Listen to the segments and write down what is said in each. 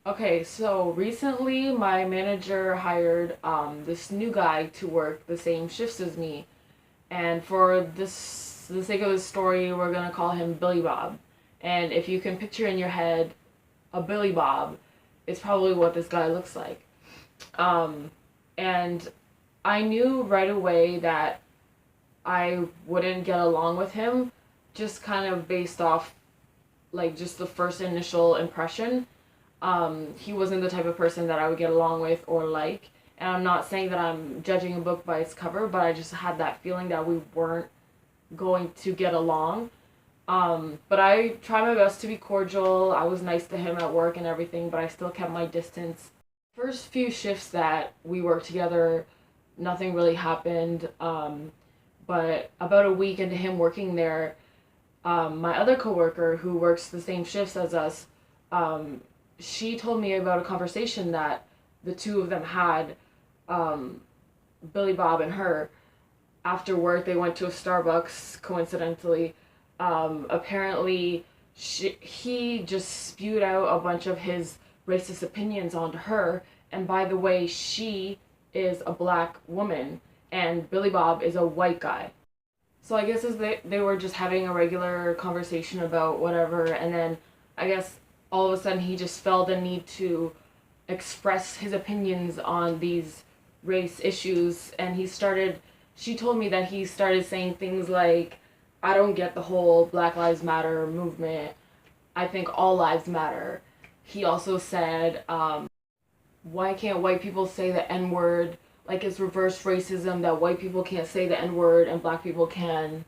Okay, so recently my manager hired this new guy to work the same shifts as me. And for the sake of the story, we're gonna call him Billy Bob. And if you can picture in your head a Billy Bob, it's probably what this guy looks like. Um, and I knew right away that I wouldn't get along with him, just kind of based off like just the first initial impression. He wasn't the type of person that I would get along with or like. And I'm not saying that I'm judging a book by its cover, but I just had that feeling that we weren't going to get along. But I tried my best to be cordial. I was nice to him at work and everything, but I still kept my distance. First few shifts that we worked together, nothing really happened. But about a week into him working there, my other coworker who works the same shifts as us, um, she told me about a conversation that the two of them had, um, Billy Bob and her. After work, they went to a Starbucks, coincidentally. Apparently, he just spewed out a bunch of his racist opinions onto her. And by the way, she is a black woman, and Billy Bob is a white guy. So I guess as they were just having a regular conversation about whatever, and then I guess all of a sudden he just felt the need to express his opinions on these race issues, and she told me that he started saying things like, I don't get the whole Black Lives Matter movement. I think all lives matter. He also said, why can't white people say the N word? Like it's reverse racism that white people can't say the N word and black people can.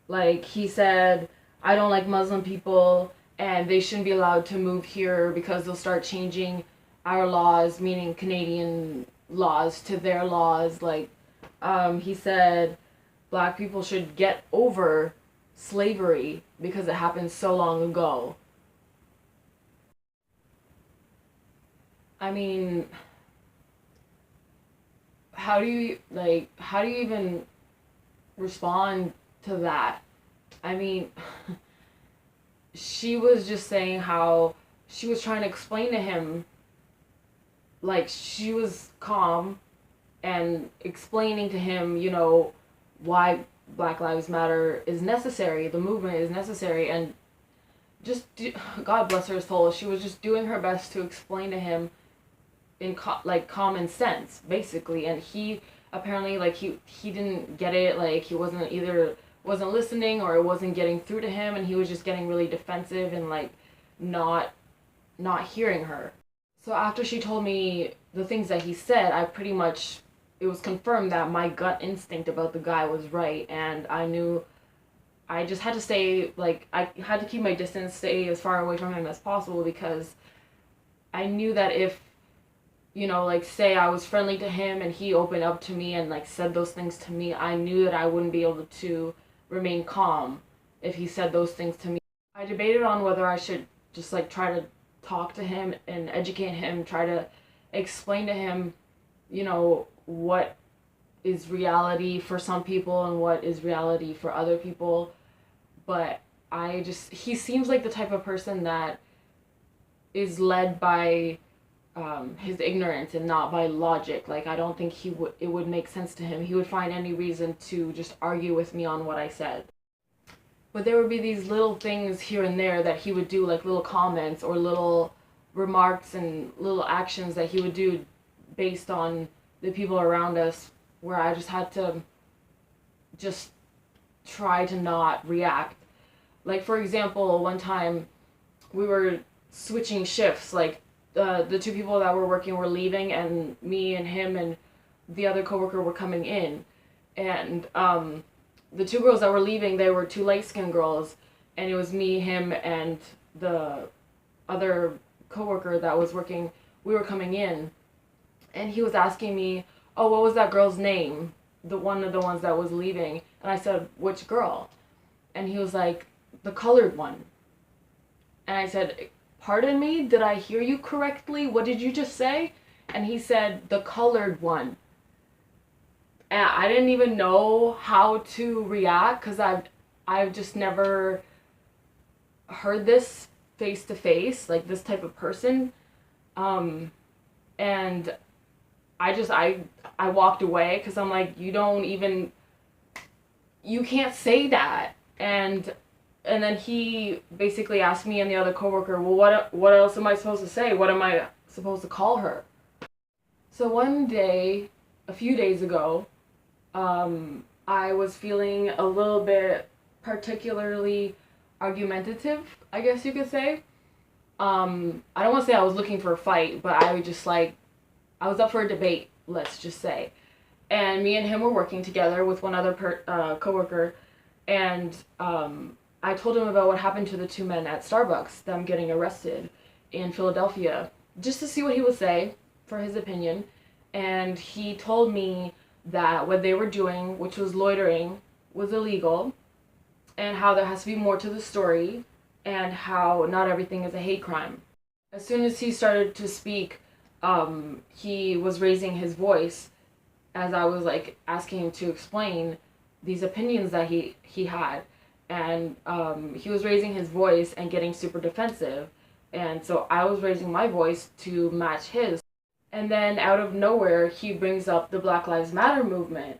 Like he said, I don't like Muslim people and they shouldn't be allowed to move here because they'll start changing our laws, meaning Canadian laws, to their laws. Like, he said black people should get over slavery because it happened so long ago. I mean, how do you even respond to that? I mean, she was just saying how she was trying to explain to him, like she was calm and explaining to him, why Black Lives Matter is necessary, the movement is necessary, and God bless her soul, she was just doing her best to explain to him in like common sense, basically, and he apparently like he didn't get it, like he wasn't listening or it wasn't getting through to him, and he was just getting really defensive and like not not hearing her. So after she told me the things that he said, I pretty much it was confirmed that my gut instinct about the guy was right, and I knew I just had to stay, like I had to keep my distance, stay as far away from him as possible, because I knew that if like say I was friendly to him and he opened up to me and like said those things to me, I knew that I wouldn't be able to remain calm if he said those things to me. I debated on whether I should just like try to talk to him and educate him, try to explain to him, what is reality for some people and what is reality for other people. But he seems like the type of person that is led by his ignorance and not by logic. Like I don't think it would make sense to him. He would find any reason to just argue with me on what I said. But there would be these little things here and there that he would do, like little comments or little remarks and little actions that he would do based on the people around us, where I just had to just try to not react. Like for example, one time we were switching shifts, like the two people that were working were leaving, and me and him and the other coworker were coming in, and the two girls that were leaving, they were two light skinned girls, and it was me, him, and the other coworker that was working. We were coming in, and he was asking me, "Oh, what was that girl's name? The one of the ones that was leaving?" And I said, "Which girl?" And he was like, "The colored one." And I said, "Pardon me, did I hear you correctly? What did you just say?" And he said, "The colored one." And I didn't even know how to react, because I've just never heard this face to face, like this type of person. And I walked away because I'm like, you can't say that. And then he basically asked me and the other coworker, well, what else am I supposed to say? What am I supposed to call her? So one day, a few days ago, I was feeling a little bit particularly argumentative, I guess you could say. I don't want to say I was looking for a fight, but I was up for a debate, let's just say. And me and him were working together with one other coworker, and I told him about what happened to the two men at Starbucks, them getting arrested in Philadelphia, just to see what he would say for his opinion. And he told me that what they were doing, which was loitering, was illegal, and how there has to be more to the story, and how not everything is a hate crime. As soon as he started to speak, he was raising his voice as I was like asking him to explain these opinions that he had. And he was raising his voice and getting super defensive. And so I was raising my voice to match his. And then out of nowhere, he brings up the Black Lives Matter movement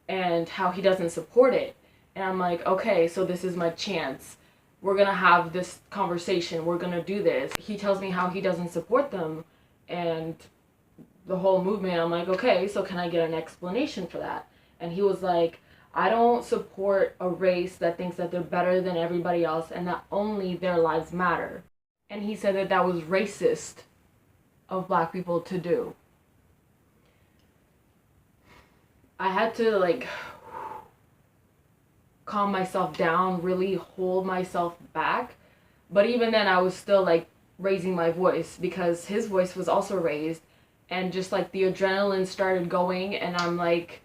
and how he doesn't support it. And I'm like, okay, so this is my chance. We're going to have this conversation. We're going to do this. He tells me how he doesn't support them and the whole movement. I'm like, okay, so can I get an explanation for that? And he was like, I don't support a race that thinks that they're better than everybody else and that only their lives matter. And he said that that was racist of black people to do. I had to like calm myself down, really hold myself back. But even then I was still like raising my voice because his voice was also raised, and just like the adrenaline started going, and I'm like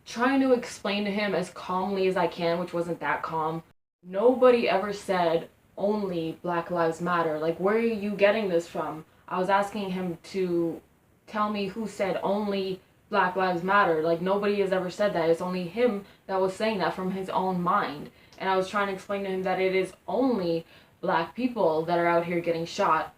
trying to explain to him as calmly as I can, which wasn't that calm. Nobody ever said only Black Lives Matter. Like, where are you getting this from? I was asking him to tell me who said only Black Lives Matter. Like, nobody has ever said that. It's only him that was saying that from his own mind. And I was trying to explain to him that it is only black people that are out here getting shot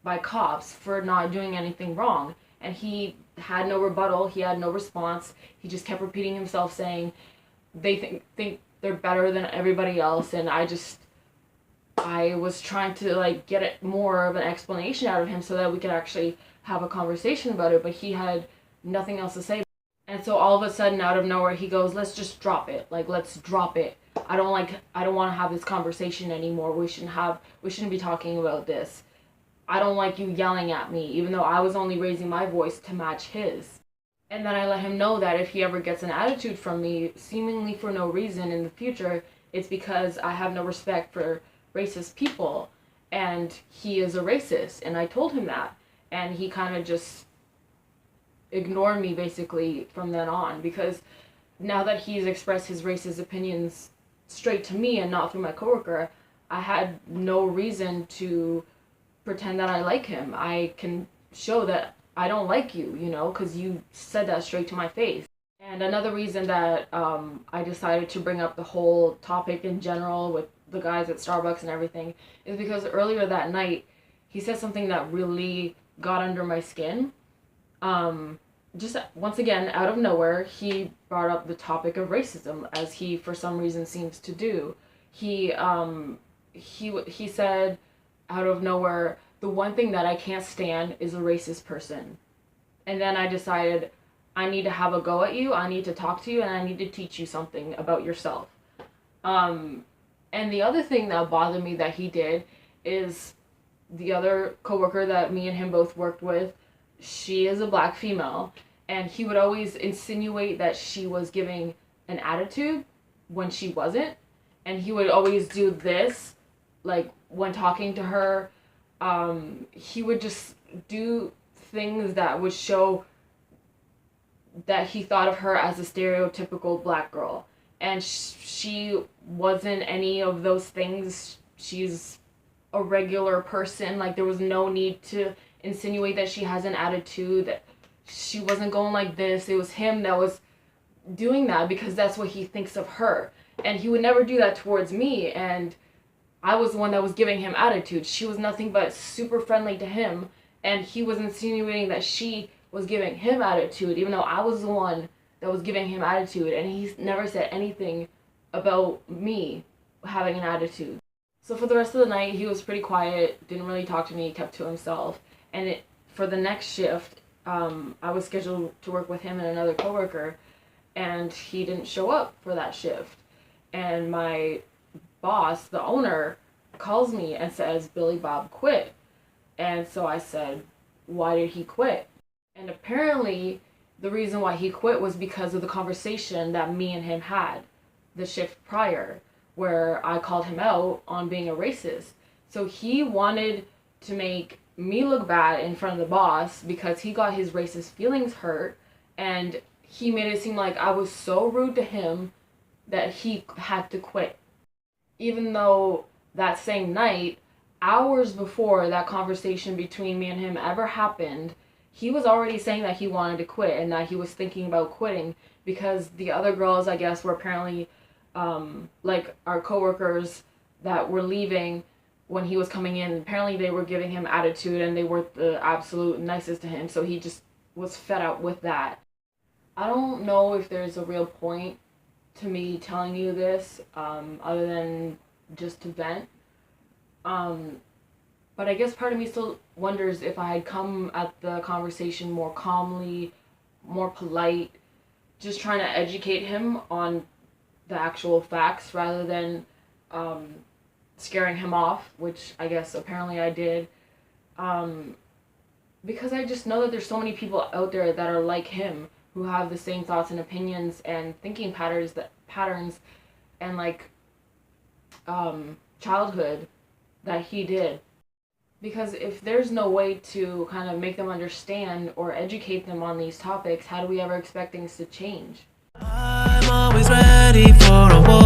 by cops for not doing anything wrong. And he had no rebuttal. He had no response. He just kept repeating himself, saying they think they're better than everybody else. And I was trying to like get it more of an explanation out of him so that we could actually have a conversation about it, but he had nothing else to say. And so all of a sudden, out of nowhere, he goes, let's just drop it. Like, let's drop it. I don't want to have this conversation anymore. We shouldn't be talking about this. I don't like you yelling at me, even though I was only raising my voice to match his. And then I let him know that if he ever gets an attitude from me, seemingly for no reason in the future, it's because I have no respect for racist people, and he is a racist. And I told him that, and he kind of just ignored me basically from then on, because now that he's expressed his racist opinions straight to me and not through my coworker, I had no reason to pretend that I like him. I can show that I don't like you, because you said that straight to my face. And another reason that I decided to bring up the whole topic in general with the guys at Starbucks and everything is because earlier that night he said something that really got under my skin. Just once again, out of nowhere, he brought up the topic of racism, as he for some reason seems to do. He said out of nowhere, the one thing that I can't stand is a racist person. And then I decided, I need to have a go at you, I need to talk to you, and I need to teach you something about yourself. And the other thing that bothered me that he did is the other coworker that me and him both worked with, she is a black female, and he would always insinuate that she was giving an attitude when she wasn't. And he would always do this, like when talking to her, he would just do things that would show that he thought of her as a stereotypical black girl. And she wasn't any of those things. She's a regular person. Like, there was no need to insinuate that she has an attitude, that she wasn't going like this. It was him that was doing that because that's what he thinks of her. And he would never do that towards me, and I was the one that was giving him attitude. She was nothing but super friendly to him, And he was insinuating that she was giving him attitude, even though I was the one that was giving him attitude, and he never said anything about me having an attitude. So for the rest of the night, he was pretty quiet, didn't really talk to me, kept to himself. And for the next shift, I was scheduled to work with him and another coworker, and he didn't show up for that shift. And my boss, the owner, calls me and says, Billy Bob quit. And so I said, why did he quit? And apparently, the reason why he quit was because of the conversation that me and him had the shift prior, where I called him out on being a racist. So he wanted to make me look bad in front of the boss because he got his racist feelings hurt, and he made it seem like I was so rude to him that he had to quit. Even though that same night, hours before that conversation between me and him ever happened, he was already saying that he wanted to quit and that he was thinking about quitting because the other girls, I guess, were apparently like our coworkers that were leaving when he was coming in. Apparently they were giving him attitude and they were the absolute nicest to him, so he just was fed up with that. I don't know if there's a real point to me telling you this, other than just to vent. But I guess part of me still wonders if I had come at the conversation more calmly, more polite, just trying to educate him on the actual facts rather than scaring him off, which I guess apparently I did. Because I just know that there's so many people out there that are like him, who have the same thoughts and opinions and thinking patterns and like childhood that he did. Because if there's no way to kind of make them understand or educate them on these topics, how do we ever expect things to change? I'm always ready for a war.